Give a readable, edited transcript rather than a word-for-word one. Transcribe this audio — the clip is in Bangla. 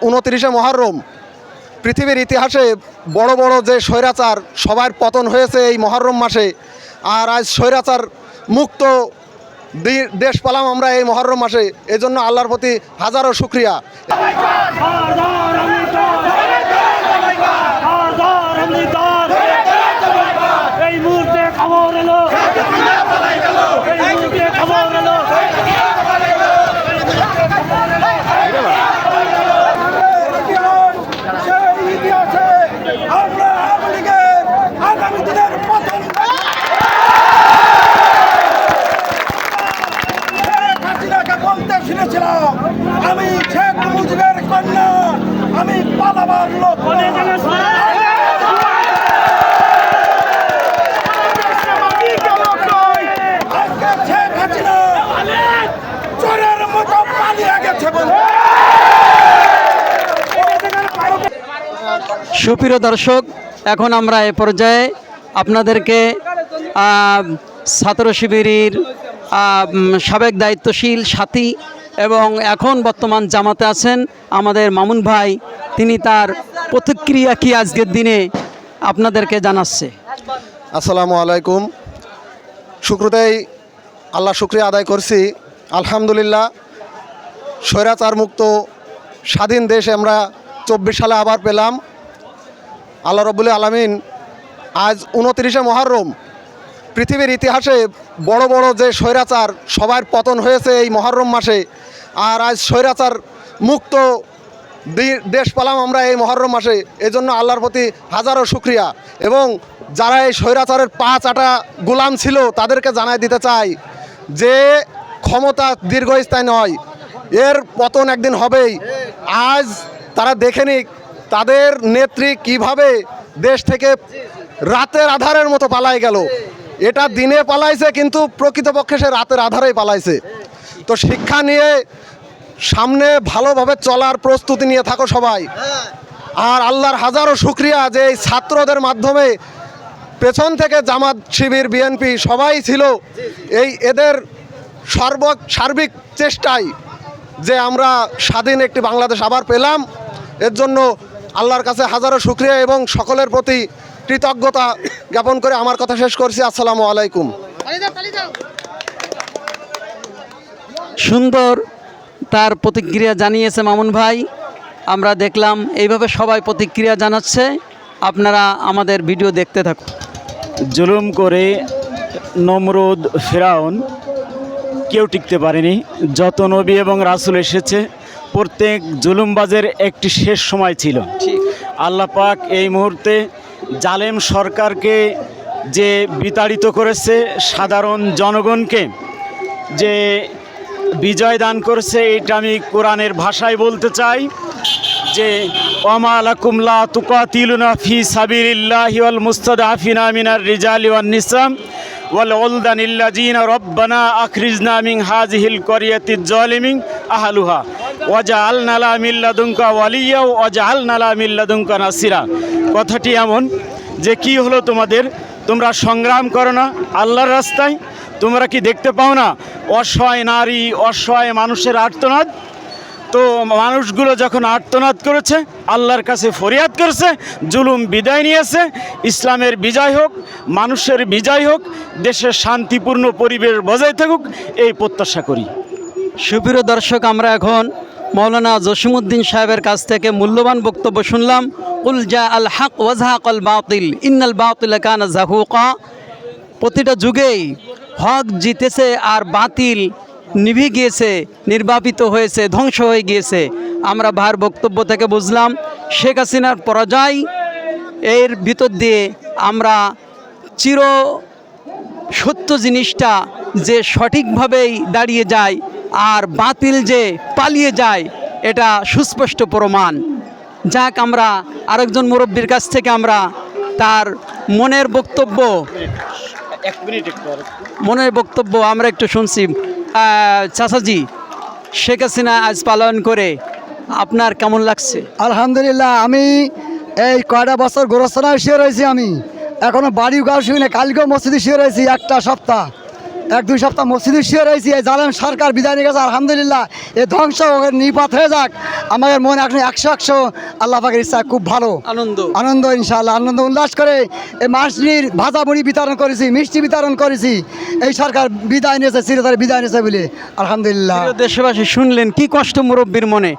29শে মুহররম পৃথিবীর ইতিহাসে বড় বড় যে স্বৈরাচার সবার পতন হয়েছে এই মুহররম মাসে। আর আজ স্বৈরাচার মুক্ত দেশ পেলাম আমরা এই মুহররম মাসে। এজন্য আল্লাহর প্রতি হাজারো শুকরিয়া। এই মুহূর্তে খবর এলো, খবর এলো। আমি শেখ মুজিবের কন্যা, আমি পালাবার লোক। শেখ হাসিনা চোরের মতো পালিয়ে গেছে। সুপ্রিয় দর্শক, এখন আমরা এ পর্যায়ে আপনাদেরকে ছাত্র শিবিরের সাবেক দায়িত্বশীল সাথী এবং এখন বর্তমান জামাতে আছেন আমাদের মামুন ভাই, তিনি তার প্রতিক্রিয়া কি আজকের দিনে আপনাদেরকে জানাচ্ছে। আসসালামু আলাইকুম। শুক্রতেই আল্লাহ শুক্রিয়া আদায় করছি। আলহামদুলিল্লাহ, স্বৈরাচার মুক্ত স্বাধীন দেশ আমরা 24 সালে আবার পেলাম। আল্লাহ রব্বুল আলামিন আজ 29শে মুহররম পৃথিবীর ইতিহাসে বড় বড় যে স্বৈরাচার সবার পতন হয়েছে এই মুহররম মাসে। আর আজ স্বৈরাচার মুক্ত দেশ পেলাম আমরা এই মুহররম মাসে। এজন্য আল্লাহর প্রতি হাজারো শুকরিয়া। এবং যারা এই স্বৈরাচারের পা চাটা গোলাম ছিল তাদেরকে জানাই দিতে চাই যে ক্ষমতা দীর্ঘস্থায়ী নয়, এর পতন একদিন হবেই। আজ তারা দেখে নিক তাদের নেত্রী কিভাবে দেশ থেকে রাতের আধারের মতো পালাই গেল। এটা দিনে পালাইছে কিন্তু প্রকৃতপক্ষে সে রাতের আধারেই পালাইছে। তো শিক্ষা নিয়ে সামনে ভালোভাবে চলার প্রস্তুতি নিয়ে থাকো সবাই। আর আল্লাহর হাজারো শুকরিয়া যে এই ছাত্রদের মাধ্যমে পেছন থেকে জামাত শিবির বিএনপি সবাই ছিল এদের সার্বিক চেষ্টায় যে আমরা স্বাধীন একটি বাংলাদেশ আবার পেলাম। এর জন্য আল্লাহর কাছে হাজারো শুকরিয়া এবং সকলের প্রতি কৃতজ্ঞতা জ্ঞাপন করে আমার কথা শেষ করছি। আসসালামু আলাইকুম। সুন্দর তার প্রতিক্রিয়া জানিয়েছে মামুন ভাই, আমরা দেখলাম। এইভাবে সবাই প্রতিক্রিয়া জানাচ্ছে, আপনারা আমাদের ভিডিও দেখতে থাকুন। জুলুম করে নমরুদ, ফেরাউন কেউ টিকতে পারেনি। যত নবী এবং রাসূল এসেছে প্রত্যেক জুলুমবাজের একটি শেষ সময় ছিল। আল্লাহ পাক এই মুহূর্তে জালেম সরকারকে যে বিতাড়িত করেছে, সাধারণ জনগণকে যে বিজয় দান করেছে, এটা আমি কোরআনের ভাষায় বলতে চাই যে ওমা লাকুম লা তুকাতিলুনা ফি সাবিলিল্লাহি ওয়াল মুস্তাদআফিনা মিনার রিজালি ওয়ান নিসা ওয়াল উলদানিল্লাযিনা রব্বানা আখরিজনা মিন হাযিহিল করিয়াতিজ জালিমিন আহলুহা ওয়াজআলনা লা মিন লাদুনকা ওয়ালিয়্যা ওয়াজআলনা লা মিন লাদুনকা নাসিরা। কথাটি এমন যে কি হলো তোমাদের, তোমরা সংগ্রাম করো না আল্লাহর রাস্তায়? তোমরা কি দেখতে পাও না অসহায় নারী, অসহায় মানুষের আর্তনাদ? তো মানুষগুলো যখন আর্তনাদ করেছে, আল্লাহর কাছে ফরিয়াদ করেছে, জুলুম বিদায় নিয়েছে। ইসলামের বিজয় হোক, মানুষের বিজয় হোক, দেশের শান্তিপূর্ণ পরিবেশ বজায় থাকুক, এই প্রত্যাশা করি। সুপ্রিয় দর্শক, আমরা এখন মৌলানা জসিমউদ্দিন সাহেবের কাছ থেকে মূল্যবান বক্তব্য শুনলাম। কুল জা আল হক ওয়াজহাকাল বাতিল ইন্নাল বাতিলা কানা যাহুকা। প্রতিটা যুগেই হক জিতেছে আর বাতিল নিভে গিয়েছে, নির্বাপিত হয়েছে, ধ্বংস হয়ে গিয়েছে। আমরা ভার বক্তব্য থেকে বুঝলাম শেখ হাসিনার পরাজয়, এর ভিতর দিয়ে আমরা চির সত্য জিনিসটা যে সঠিকভাবেই দাঁড়িয়ে যায় আর বাতিল যে পালিয়ে যায়, এটা সুস্পষ্ট প্রমাণ। যাক, আমরা আরেকজন মুরব্বীর কাছ থেকে আমরা তার মনের বক্তব্য আমরা একটু শুনছি। চাচাজি, শেখ হাসিনা আজ পালন করে আপনার কেমন লাগছে? আলহামদুলিল্লাহ, আমি এই কয়টা বছর গোরস্থানায় শুয়ে রয়েছি। আমি এখনও বাড়ি গাও শুই না, কালকেও মসজিদে শুয়ে রয়েছি একটা সপ্তাহ। 1-2 সপ্তাহ মসজিদে শুয়ে রয়েছি, এই জালেম সরকার বিদায় নিয়ে গেছে, আলহামদুলিল্লাহ। এ ধ্বংস নিপাত হয়ে যাক, আমাদের মন এখন 100 আল্লাহ পাকের ইচ্ছা খুব ভালো আনন্দ, ইনশাআল্লাহ আনন্দ উল্লাস করে এই মাসনির ভাজা মুড়ি বিতরণ করেছি, মিষ্টি বিতরণ করেছি। এই সরকার বিদায় নিয়েছে, চিরতরে বিদায় নিয়েছে বলে আলহামদুলিল্লাহ। প্রিয় দেশবাসী শুনলেন কি কষ্ট মুরব্বীর মনে।